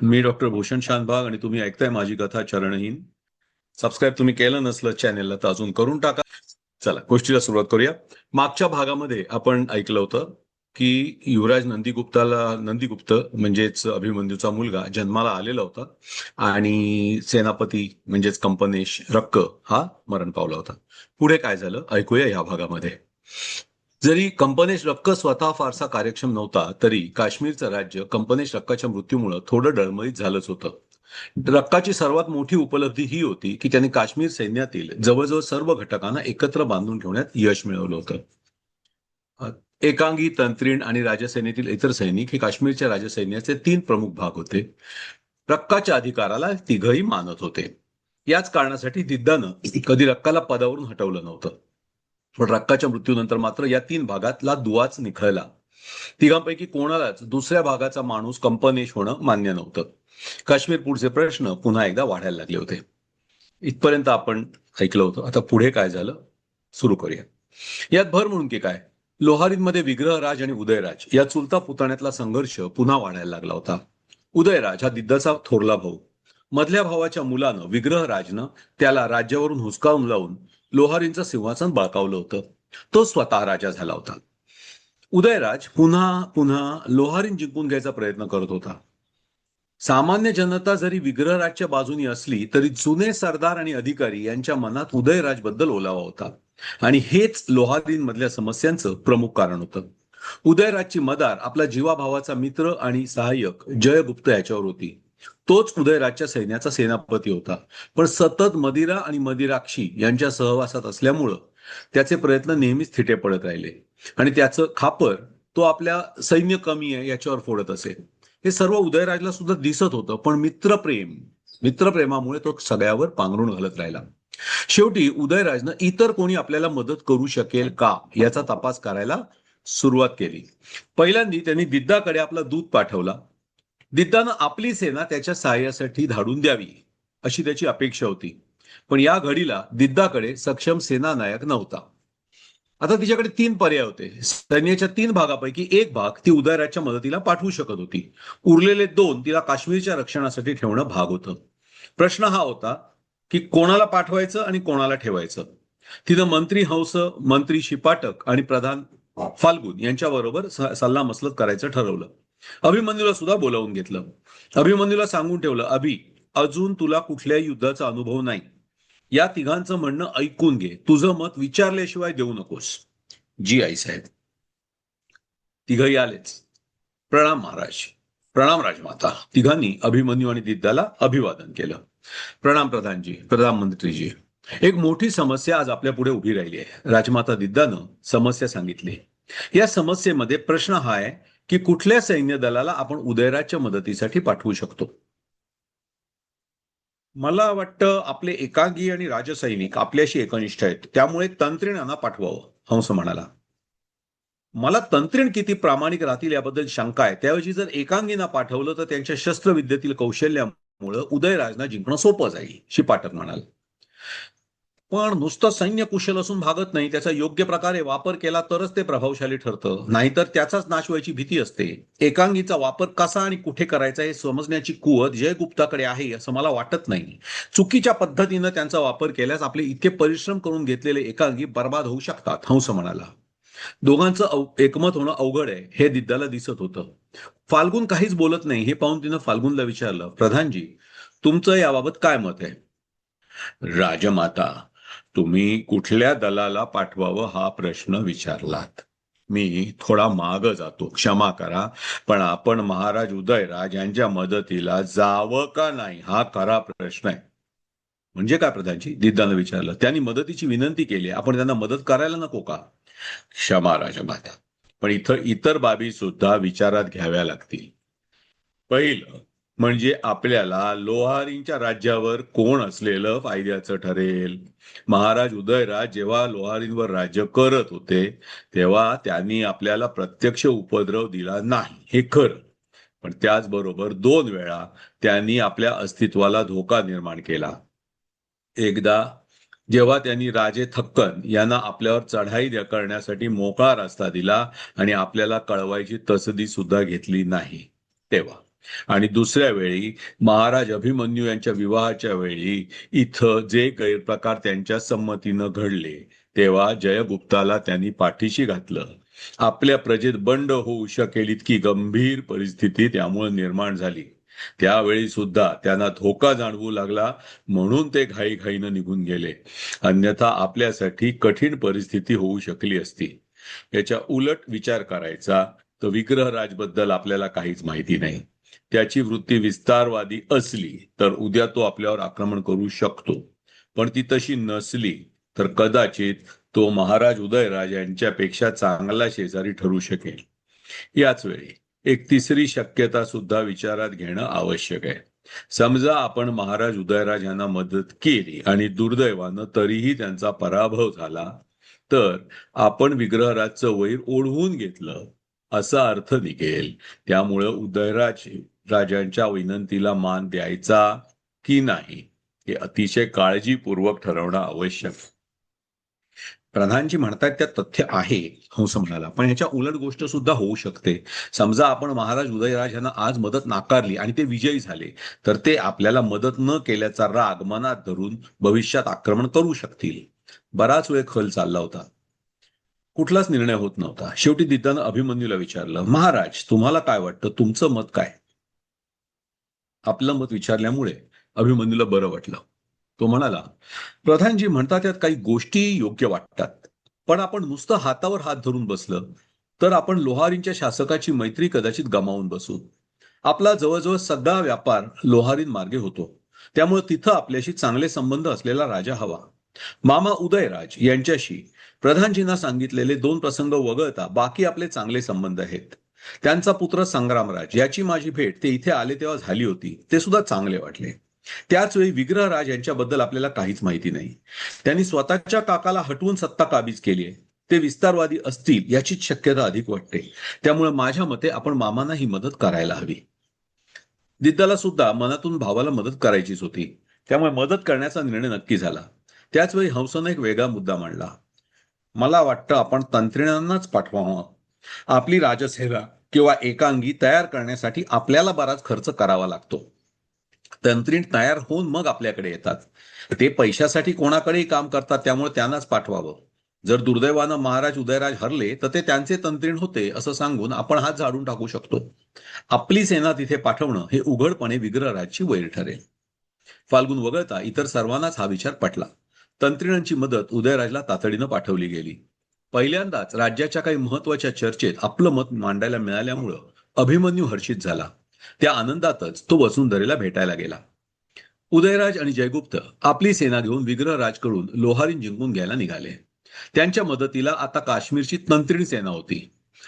मी doctor Bhushan Shanbhag आणि तुम्ही ऐकताय माझी कथा चरणहीन. सबस्क्राईब तुम्ही केलं नसलं चॅनेलला तर अजून करून टाका. चला गोष्टीला सुरुवात करूया. मागच्या भागामध्ये आपण ऐकलं होतं की युवराज नंदीगुप्त म्हणजेच अभिमन्यूचा मुलगा जन्माला आलेला होता आणि सेनापती म्हणजेच कंपनेश रक्क हा मरण पावला होता. पुढे काय झालं ऐकूया या भागामध्ये. जरी कंपनेश रक्क स्वतः फारसा कार्यक्षम नव्हता तरी काश्मीरचं राज्य कंपनेश रक्काच्या मृत्यूमुळे थोडं डळमळीत झालंच होतं. रक्काची सर्वात मोठी उपलब्धी ही होती की त्याने काश्मीर सैन्यातील जवळजवळ सर्व घटकांना एकत्र बांधून ठेवण्यात यश मिळवलं होतं. एकांगी, तंत्रीण आणि राजसेनेतील इतर सैनिक हे काश्मीरच्या राजसैन्याचे 3 प्रमुख भाग होते. रक्काच्या अधिकाराला तिघही मानत होते. याच कारणासाठी दिद्दानं कधी रक्काला पदावरून हटवलं नव्हतं. पण रक्काच्या मृत्यूनंतर मात्र या 3 भागातला दुवाच निखळला. तिघांपैकी कोणालाच दुसऱ्या भागाचा माणूस कंपनेश होणं मान्य नव्हतं. काश्मीर पुढचे प्रश्न पुन्हा एकदा वाढायला लागले होते. इथपर्यंत आपण ऐकलं होतं. आता पुढे काय झालं सुरू करूया. यात भर म्हणून की काय, लोहारींमध्ये विग्रहराज आणि उदयराज या चुलता पुतण्यातला संघर्ष पुन्हा वाढायला लागला होता. उदयराज हा दिद्दाचा थोरला भाऊ. मधल्या भावाच्या मुलानं विग्रहराजनं त्याला राज्यावरून हुसकावून लावून लोहारींचं सिंहासन बळकावलं होतं. तो स्वतः राजा झाला होता. उदयराज पुन्हा पुन्हा लोहारीन जिंकून घ्यायचा प्रयत्न करत होता. सामान्य जनता जरी विग्रहराजच्या बाजूनी असली तरी जुने सरदार आणि अधिकारी यांच्या मनात उदयराजबद्दल ओलावा होता आणि हेच लोहारींमधल्या समस्यांचं प्रमुख कारण होतं. उदयराजची मदार आपला जीवाभावाचा मित्र आणि सहाय्यक जयगुप्त याच्यावर होती. तोच उदयराजच्या सैन्याचा सेनापती होता. पण सतत मदिरा आणि मदिराक्षी यांच्या सहवासात असल्यामुळं त्याचे प्रयत्न नेहमीच थिटे पडत राहिले आणि त्याचं खापर तो आपल्या सैन्य कमी आहे याच्यावर फोडत असे. हे सर्व उदयराजला सुद्धा दिसत होतं, पण मित्रप्रेमामुळे तो सगळ्यावर पांघरून घालत राहिला. शेवटी उदयराजनं इतर कोणी आपल्याला मदत करू शकेल का याचा तपास करायला सुरुवात केली. पहिल्यांदा त्यांनी दिद्दाकडे आपला दूत पाठवला. दिद्दानं आपली सेना त्याच्या सहाय्यासाठी धाडून द्यावी अशी त्याची अपेक्षा होती. पण या घडीला दिद्दाकडे सक्षम सेनानायक नव्हता. आता तिच्याकडे 3 पर्याय होते. सैन्याच्या 3 भागापैकी एक भाग ती उदयराजच्या मदतीला पाठवू शकत होती. उरलेले 2 तिला काश्मीरच्या रक्षणासाठी ठेवणं भाग होतं. प्रश्न हा होता की कोणाला पाठवायचं आणि कोणाला ठेवायचं. तिनं मंत्री हंस, मंत्री शिपाटक आणि प्रधान फाल्गुन यांच्याबरोबर सल्लामसलत करायचं ठरवलं. अभिमन्यूला सुद्धा बोलावून घेतलं. अभिमन्यूला सांगून ठेवलं, अभि, अजून तुला कुठल्याही युद्धाचा अनुभव नाही. या तिघांचं म्हणणं ऐकून घे. तुझं मत विचारल्याशिवाय देऊ नकोस. जी आई साहेब. तिघही आलेच. प्रणाम महाराज. प्रणाम राजमाता. तिघांनी अभिमन्यू आणि दिद्दाला अभिवादन केलं. प्रणाम प्रधानजी, प्रधानमंत्रीजी. एक मोठी समस्या आज आपल्या पुढे उभी राहिली आहे. राजमाता दिद्दानं समस्या सांगितली. या समस्येमध्ये प्रश्न हा आहे की कुठल्या सैन्य दलाला आपण उदयराजच्या मदतीसाठी पाठवू शकतो. मला वाटतं आपले एकांगी आणि राजसैनिक आपल्याशी एकनिष्ठ आहेत, त्यामुळे तंत्रिणांना पाठवावं, हंस म्हणाला. मला तंत्रीण किती प्रामाणिक राहतील याबद्दल शंका आहे. त्याऐवजी जर एकांगींना पाठवलं तर त्यांच्या शस्त्रविद्येतील कौशल्यामुळे उदयराजना जिंकणं सोपं जाईल, शिपाटक म्हणाल. पण नुसतं सैन्य कुशल असून भागत नाही. त्याचा योग्य प्रकारे वापर केला तरच ते प्रभावशाली ठरतं, नाहीतर त्याचाच नाश व्हायची भीती असते. एकांगीचा वापर कसा आणि कुठे करायचा हे समजण्याची कुवत जयगुप्ताकडे आहे असं मला वाटत नाही. चुकीच्या पद्धतीनं त्यांचा वापर केल्यास आपले इतके परिश्रम करून घेतलेले एकांगी बर्बाद होऊ शकतात, हंस म्हणाला. दोघांचं एकमत होणं अवघड आहे हे दिद्दाला दिसत होतं. फाल्गुन काहीच बोलत नाही हे पाहून तिनं फाल्गुनला विचारलं, प्रधानजी, तुमचं याबाबत काय मत आहे. राजमाता, तुम्ही कुठल्या दलाला पाठवावं हा प्रश्न विचारलात. मी थोडा माग जातो, क्षमा करा, पण आपण महाराज उदयराज यांच्या मदतीला जावं का नाही हा खरा प्रश्न आहे. म्हणजे काय प्रधानजी, दिद्दानं विचारलं. त्यांनी मदतीची विनंती केली, आपण त्यांना मदत करायला नको का. क्षमा राजमाता, पण इतर बाबी सुद्धा विचारात घ्याव्या लागतील. पहिलं म्हणजे आपल्याला लोहारींच्या राज्यावर कोण असलेलं फायद्याचं ठरेल. महाराज उदयराज जेव्हा लोहारींवर राज्य करत होते तेव्हा त्यांनी आपल्याला प्रत्यक्ष उपद्रव दिला नाही, हे खरं. पण त्याचबरोबर 2 वेळा त्यांनी आपल्या अस्तित्वाला धोका निर्माण केला. एकदा जेव्हा त्यांनी राजे थक्कन यांना आपल्यावर चढाई करण्यासाठी मोकळा रस्ता दिला आणि आपल्याला कळवायची तसदी सुद्धा घेतली नाही तेव्हा. आणि दुसऱ्या वेळी महाराज अभिमन्यू यांच्या विवाहाच्या वेळी इथं जे गैरप्रकार त्यांच्या संमतीनं घडले तेव्हा जयगुप्ताला त्यांनी पाठीशी घातलं. आपल्या प्रजेत बंड होऊ शकेल इतकी गंभीर परिस्थिती त्यामुळे निर्माण झाली. त्यावेळी सुद्धा त्यांना धोका जाणवू लागला म्हणून ते घाईघाईनं निघून गेले. अन्यथा आपल्यासाठी कठीण परिस्थिती होऊ शकली असती. याच्या उलट विचार करायचा तर विग्रहराजबद्दल आपल्याला काहीच माहिती नाही. त्याची वृत्ती विस्तारवादी असली तर उद्या तो आपल्यावर आक्रमण करू शकतो, पण ती तशी नसली तर कदाचित तो महाराज उदयराज यांच्यापेक्षा चांगला शेजारी ठरू शकेल. याच वेळी एक तिसरी शक्यता सुद्धा विचारात घेणं आवश्यक आहे. समजा आपण महाराज उदयराज यांना मदत केली आणि दुर्दैवानं तरीही त्यांचा पराभव झाला तर आपण विग्रहराजचं वैर ओढवून घेतलं असा अर्थ निघेल. त्यामुळं उदयराज राजांच्या विनंतीला मान द्यायचा की नाही हे अतिशय काळजीपूर्वक ठरवणं आवश्यक. प्रधानजी म्हणतात त्यात तथ्य आहे, हंस म्हणाला, पण ह्याच्या उलट गोष्ट सुद्धा होऊ शकते. समजा आपण महाराज उदयराज यांना आज मदत नाकारली आणि ते विजयी झाले तर ते आपल्याला मदत न केल्याचा राग मनात धरून भविष्यात आक्रमण करू शकतील. बराच वेळ खल चालला होता. कुठलाच निर्णय होत नव्हता. शेवटी दिद्दानं अभिमन्यूला विचारलं, महाराज तुम्हाला काय वाटतं, तुमचं मत काय? आपलं मत विचारल्यामुळे अभिमन्यूला बरं वाटलं. तो म्हणाला, प्रधानजी म्हणतात त्यात काही गोष्टी योग्य वाटतात, पण आपण नुसतं हातावर हात धरून बसलं तर आपण लोहारींच्या शासकाची मैत्री कदाचित गमावून बसू. आपला जवळजवळ सगळा व्यापार लोहारीन मार्गे होतो. त्यामुळे तिथं आपल्याशी चांगले संबंध असलेला राजा हवा. मामा उदयराज यांच्याशी प्रधानजींना सांगितलेले 2 प्रसंग वगळता बाकी आपले चांगले संबंध आहेत. त्यांचा पुत्र संग्रामराज याची माझी भेट ते इथे आले तेव्हा झाली होती, ते सुद्धा चांगले वाटले. त्याच वेळी विग्रहराज यांच्याबद्दल आपल्याला काहीच माहिती नाही. त्यांनी स्वतःच्या काकाला हटवून सत्ता काबीज केली आहे. ते विस्तारवादी असतील याचीच शक्यता अधिक वाटते. त्यामुळे माझ्या मते आपण मामांना ही मदत करायला हवी. दिद्दाला सुद्धा मनातून भावाला मदत करायचीच होती. त्यामुळे मदत करण्याचा निर्णय नक्की झाला. त्याच वेळी हंसानं एक वेगळा मुद्दा मांडला. मला वाटतं आपण तंत्रिणांनाच पाठवावं. आपली राजसेवा किंवा एकांगी तयार करण्यासाठी आपल्याला बराच खर्च करावा लागतो. तंत्रीण तयार होऊन मग आपल्याकडे येतात. ते पैशासाठी कोणाकडेही काम करतात, त्यामुळे त्यांनाच पाठवावं. जर दुर्दैवानं महाराज उदयराज हरले तर ते त्यांचे तंत्रीण होते असं सांगून आपण हात झाडून टाकू शकतो. आपली सेना तिथे पाठवणं हे उघडपणे विग्रहराजची वैर ठरेल. फाल्गुन वगळता इतर सर्वांनाच हा विचार पटला. तंत्रिणांची मदत उदयराजला तातडीनं पाठवली गेली. पहिल्यांदाच राज्याच्या काही महत्वाच्या चर्चेत आपलं मत मांडायला मिळाल्यामुळं अभिमन्यू हर्षित झाला. त्या आनंदातच तो वसुंधरेला भेटायला गेला. उदयराज आणि जयगुप्त आपली सेना घेऊन विग्रहराजकडून लोहारीन जिंकून घ्यायला निघाले. त्यांच्या मदतीला आता काश्मीरची तंत्रीण सेना होती.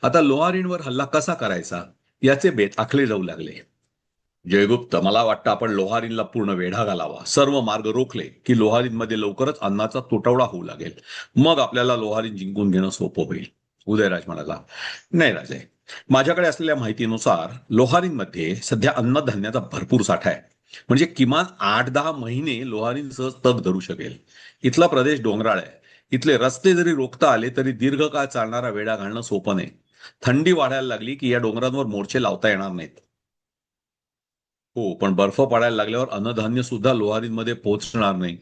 आता लोहारींवर हल्ला कसा करायचा याचे बेत आखले जाऊ लागले. जयगुप्त, मला वाटतं आपण लोहारींना पूर्ण वेढा घालावा. सर्व मार्ग रोखले की लोहारींमध्ये लवकरच अन्नाचा तुटवडा होऊ लागेल. मग आपल्याला लोहारीन जिंकून घेणं सोपं होईल. उदयराज म्हणाला, नाही राजे, माझ्याकडे असलेल्या माहितीनुसार लोहारींमध्ये सध्या अन्नधान्याचा भरपूर साठा आहे. म्हणजे किमान 8-10 महिने लोहारीन सहज तग धरू शकेल. इथला प्रदेश डोंगराळ आहे. इथले रस्ते जरी रोखता आले तरी दीर्घकाळ चालणारा वेढा घालणं सोपं नाही. थंडी वाढायला लागली की या डोंगरांवर मोर्चे लावता येणार नाहीत. हो, पण बर्फ पडायला लागल्यावर अन्नधान्य सुद्धा लोहारींमध्ये पोहोचणार नाही.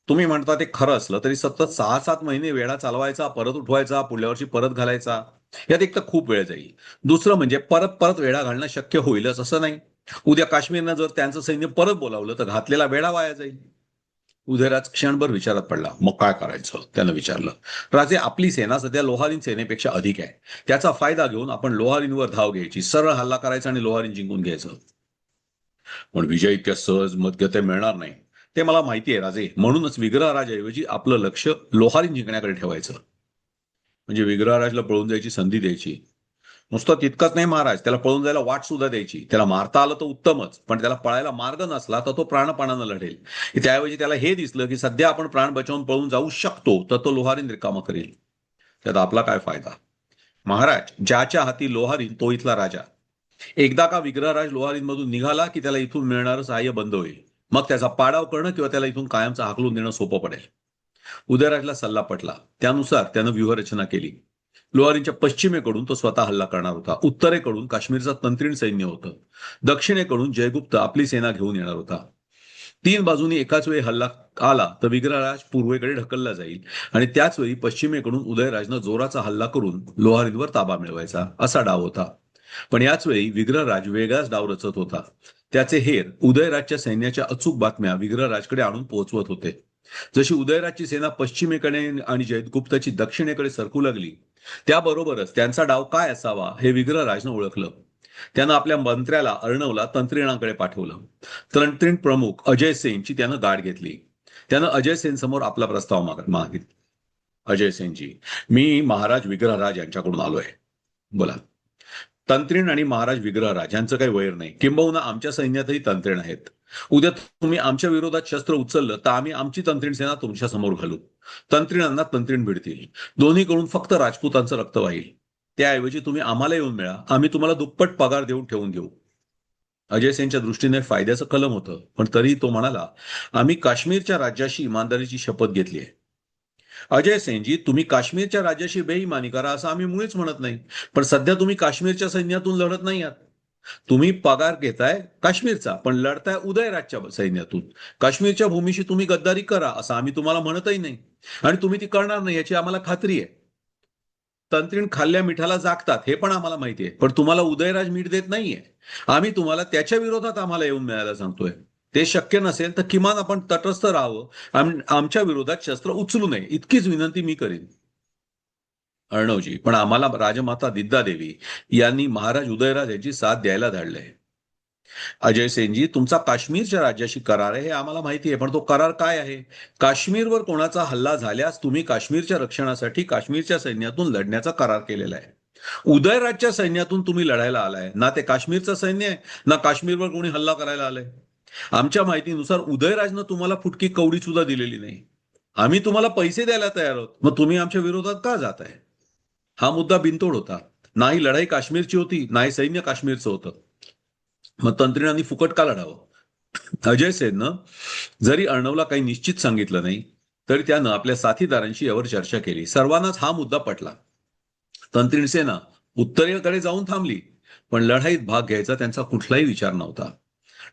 तुम्ही म्हणता ते खरं असलं तरी सतत 6-7 महिने वेळा चालवायचा, परत उठवायचा, पुढल्या वर्षी परत घालायचा, यात एक तर खूप वेळ जाईल. दुसरं म्हणजे परत परत वेढा घालणं शक्य होईलच असं नाही. उद्या काश्मीरनं जर त्यांचं सैन्य परत बोलावलं तर घातलेला वेढा वाया जाईल. उदयराज क्षणभर विचारात पडला. मग काय करायचं त्यानं विचारलं. राजे, आपली सेना सध्या लोहारीन सेनेपेक्षा अधिक आहे. त्याचा फायदा घेऊन आपण लोहारींवर धाव घ्यायची, सरळ हल्ला करायचा आणि लोहारीन जिंकून घ्यायचं. पण विजय इतक्या सहज मद्गते मिळणार नाही, ते मला माहिती आहे राजे. म्हणूनच विग्रहराजाऐवजी आपलं लक्ष लोहारीन जिंकण्याकडे ठेवायचं. म्हणजे विग्रहराजला पळून जायची संधी द्यायची. नुसतं तितकंच नाही महाराज, त्याला पळून जायला वाट सुद्धा द्यायची. त्याला मारता आलं तर उत्तमच, पण त्याला पळायला मार्ग नसला तर तो प्राणपणानं लढेल. त्याऐवजी त्याला हे दिसलं की सध्या आपण प्राण बचावून पळून जाऊ शकतो तर तो लोहारीन रिकामा करेल. त्यात आपला काय फायदा? महाराज, ज्याच्या हाती लोहारीन तो इथला राजा. एकदा का विग्रहराज लोहारींमधून निघाला की त्याला इथून मिळणारं सहाय्य बंद होईल. मग त्याचा पाडाव करणं किंवा त्याला इथून कायमचा हाकलून देणं सोपं पडेल. उदयराजला सल्ला पटला. त्यानुसार त्यानं व्यूहरचना केली. लोहारींच्या पश्चिमेकडून तो स्वतः हल्ला करणार होता. उत्तरेकडून काश्मीरचा तंत्रीण सैन्य होतं. दक्षिणेकडून जयगुप्त आपली सेना घेऊन येणार होता. तीन बाजूनी एकाच वेळी हल्ला आला तर विग्रहराज पूर्वेकडे ढकलला जाईल आणि त्याच वेळी पश्चिमेकडून उदयराजनं जोराचा हल्ला करून लोहारींवर ताबा मिळवायचा, असा डाव होता. पण याच वेळी विग्रहराज वेगळाच डाव रचत होता. त्याचे हेर उदयराजच्या सैन्याच्या अचूक बातम्या विग्रहराजकडे आणून पोहोचवत होते. जशी उदयराजची सेना पश्चिमेकडे आणि जयगुप्ताची दक्षिणेकडे सरकू लागली, त्याबरोबरच त्यांचा डाव काय असावा हे विग्रहराजनं ओळखलं. त्यानं आपल्या मंत्र्याला अर्णवला तंत्रिणाकडे पाठवलं. तंत्रीण प्रमुख अजय सेनची त्यानं गाठ घेतली. त्यानं अजय सेन समोर आपला प्रस्ताव मागितला. अजय सेनजी, मी महाराज विग्रहराज यांच्याकडून आलोय. बोला. तंत्रीण आणि महाराज विग्रहराज यांचं काही वैर नाही, किंबहुना आमच्या सैन्यातही तंत्रीण आहेत. उद्या तुम्ही आमच्या विरोधात शस्त्र उचललं तर आम्ही आमची तंत्रीण सेना तुमच्या समोर घालू. तंत्रिणांना तंत्रीण भिडतील. दोन्हीकडून फक्त राजपूतांचं रक्त वाहील. त्याऐवजी तुम्ही आम्हाला येऊन मिळा, आम्ही तुम्हाला दुप्पट पगार देऊन ठेवून घेऊ. अजय सेनच्या दृष्टीने फायद्याचं कलम होतं, पण तरीही तो म्हणाला, आम्ही काश्मीरच्या राज्याशी इमानदारीची शपथ घेतली आहे. अजय सेनजी, तुम्ही काश्मीरच्या राज्याशी बेईमानी करा असं आम्ही मुळीच म्हणत नाही, पण सध्या तुम्ही काश्मीरच्या सैन्यातून लढत नाही आहात. तुम्ही पगार घेताय काश्मीरचा, पण लढताय उदयराजच्या सैन्यातून. काश्मीरच्या भूमीशी तुम्ही गद्दारी करा असं आम्ही तुम्हाला म्हणतही नाही, आणि तुम्ही ती करणार नाही याची आम्हाला खात्री आहे. तंत्रीण खाल्ल्या मिठाला जागतात हे पण आम्हाला माहिती आहे, पण तुम्हाला उदयराज मीठ देत नाहीये. आम्ही तुम्हाला त्याच्या विरोधात आम्हाला येऊन मिळायला सांगतोय. ते शक्य नसेल तर किमान आपण तटस्थ राहावं, आमच्या विरोधात शस्त्र उचलू नये, इतकीच विनंती मी करीन. अर्णवजी, पण आम्हाला राजमाता दिद्दादेवी यांनी महाराज उदयराज यांची साथ द्यायला धाडलंय. अजय सेनजी, तुमचा काश्मीरच्या राज्याशी करार आहे हे आम्हाला माहिती आहे, पण तो करार काय आहे? काश्मीरवर कोणाचा हल्ला झाल्यास तुम्ही काश्मीरच्या रक्षणासाठी काश्मीरच्या सैन्यातून लढण्याचा करार केलेला आहे. उदयराजच्या सैन्यातून तुम्ही लढायला आलाय ना, ते काश्मीरचं सैन्य आहे ना काश्मीरवर कोणी हल्ला करायला आलाय. आमच्या माहितीनुसार उदयराजनं तुम्हाला फुटकी कवडी सुद्धा दिलेली नाही. आम्ही तुम्हाला पैसे द्यायला तयार आहोत, मग तुम्ही आमच्या विरोधात का जाताय? हा मुद्दा बिनतोड होता. नाही लढाई काश्मीरची होती, नाही सैन्य काश्मीरचं होतं. मग तंत्रिणांनी फुकट का लढावं? अजय सेननं जरी अर्णवला काही निश्चित सांगितलं नाही, तरी त्यानं आपल्या साथीदारांशी यावर चर्चा केली. सर्वांनाच हा मुद्दा पटला. तंत्रीण सेना उत्तरेकडे जाऊन थांबली, पण लढाईत भाग घ्यायचा त्यांचा कुठलाही विचार नव्हता.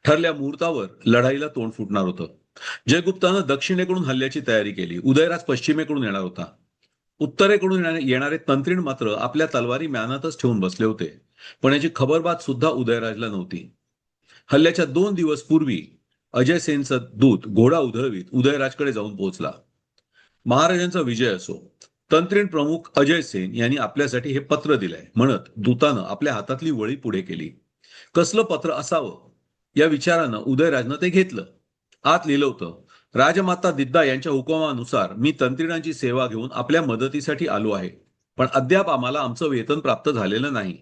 ठरल्या मुहूर्तावर लढाईला तोंड फुटणार होतं. जयगुप्तानं दक्षिणेकडून हल्ल्याची तयारी केली. उदयराज पश्चिमेकडून येणार होता. उत्तरेकडून येणारे तंत्रीण मात्र आपल्या तलवारी म्यानातच ठेवून बसले होते, पण याची खबरबात सुद्धा उदयराजला नव्हती. हल्ल्याच्या 2 दिवस पूर्वी अजय सेनचा दूत घोडा उधळवीत उदयराजकडे जाऊन पोहोचला. महाराजांचा विजय असो. तंत्रीण प्रमुख अजय सेन यांनी आपल्यासाठी हे पत्र दिलंय म्हणत दूतानं आपल्या हातातली वळी पुढे केली. कसलं पत्र असावं या विचारानं उदयराजनं ते घेतलं. आत लिहिलं होतं, राजमाता दिद्दा यांच्या हुकुमानुसार मी तंत्रिणांची सेवा घेऊन आपल्या मदतीसाठी आलो आहे, पण अद्याप आम्हाला आमचं वेतन प्राप्त झालेलं नाही.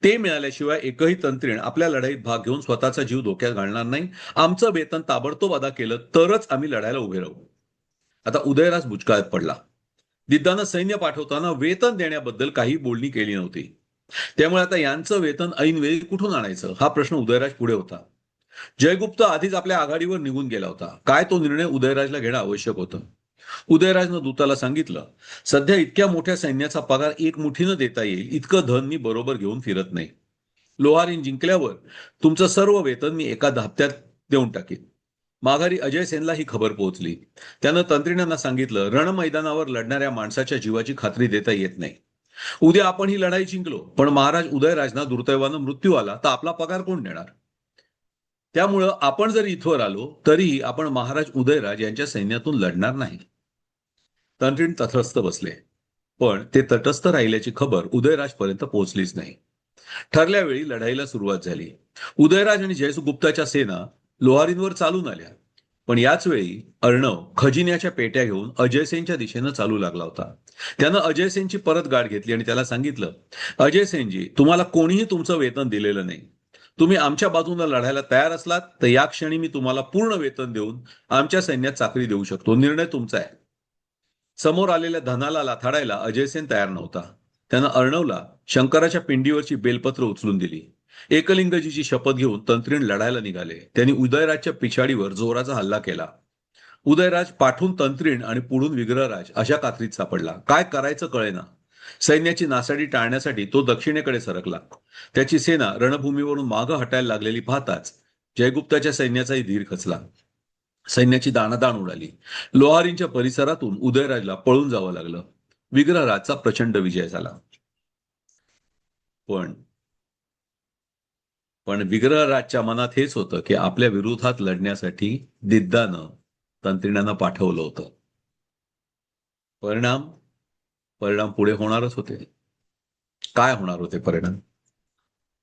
ते मिळाल्याशिवाय एकही तंत्रीण आपल्या लढाईत भाग घेऊन स्वतःचा जीव धोक्यात घालणार नाही. आमचं वेतन ताबडतोब अदा केलं तरच आम्ही लढायला उभे राहू. आता उदयराज बुचकाळ्यात पडला. दिद्दानं सैन्य पाठवताना वेतन देण्याबद्दल काही बोलणी केली नव्हती. त्यामुळे आता यांचं वेतन ऐनवेळी कुठून आणायचं हा प्रश्न उदयराज पुढे होता. जयगुप्त आधीच आपल्या आघाडीवर निघून गेला होता. काय तो निर्णय उदयराजला घेणं आवश्यक होतं. उदयराजनं दूताला सांगितलं, सध्या इतक्या मोठ्या सैन्याचा पगार एक मुठीनं देता येईल इतकं धन मी बरोबर घेऊन फिरत नाही. लोहारीन जिंकल्यावर तुमचं सर्व वेतन मी एका हप्त्यात देऊन टाकीन. माघारी अजय सेनला ही खबर पोहोचली. त्यानं तंत्रिणांना सांगितलं, रणमैदानावर लढणाऱ्या माणसाच्या जीवाची खात्री देता येत नाही. उद्या आपण ही लढाई जिंकलो, पण महाराज उदयराजना दुर्दैवानं मृत्यू आला तर आपला पगार कोण देणार? त्यामुळं आपण जर इथवर आलो तरीही आपण महाराज उदयराज यांच्या सैन्यातून लढणार नाही. तंत्रीण तटस्थ बसले, पण ते तटस्थ राहिल्याची खबर उदयराजपर्यंत पोहोचलीच नाही. ठरल्या वेळी लढाईला सुरुवात झाली. उदयराज आणि जयगुप्ताच्या सेना लोहारींवर चालून आल्या, पण याच वेळी अर्णव खजिन्याच्या पेट्या घेऊन अजयसेनच्या दिशेनं चालू लागला होता. त्यानं अजयसेनची परत गाठ घेतली आणि त्याला सांगितलं, अजयसेनजी, तुम्हाला कोणीही तुमचं वेतन दिलेलं नाही. तुम्ही आमच्या बाजूने लढायला तयार असलात तर या क्षणी मी तुम्हाला पूर्ण वेतन देऊन आमच्या सैन्यात चाकरी देऊ शकतो. निर्णय तुमचा आहे. समोर आलेल्या धनाला लाथाडायला अजयसेन तयार नव्हता. त्यानं अर्णवला शंकराच्या पिंडीवरची बेलपत्र उचलून दिली. एकलिंगजीची शपथ घेऊन तंत्रीण लढायला निघाले. त्यांनी उदयराजच्या पिछाडीवर जोराचा हल्ला केला. उदयराज पाठून तंत्रीण आणि पुढून विग्रहराज अशा कात्रीत सापडला. काय करायचं कळेना. सैन्याची नासाडी टाळण्यासाठी तो दक्षिणेकडे सरकला. त्याची सेना रणभूमीवरून मागं हटायला लागलेली पाहताच जयगुप्ताच्या सैन्याचाही धीर खचला. सैन्याची दाणादाण उडाली. लोहारींच्या परिसरातून उदयराजला पळून जावं लागलं. विग्रहराजचा प्रचंड विजय झाला. पण पण विग्रहराजच्या मनात हेच होतं की आपल्या विरोधात लढण्यासाठी दिद्दानं तंत्रिणांना पाठवलं होतं. परिणाम परिणाम पुढे होणारच होते. काय होणार होते परिणाम,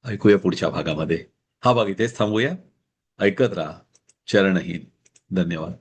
ऐकूया पुढच्या भागामध्ये. हा भाग इथेच थांबूया. ऐकत राहा चरणहीन. धन्यवाद.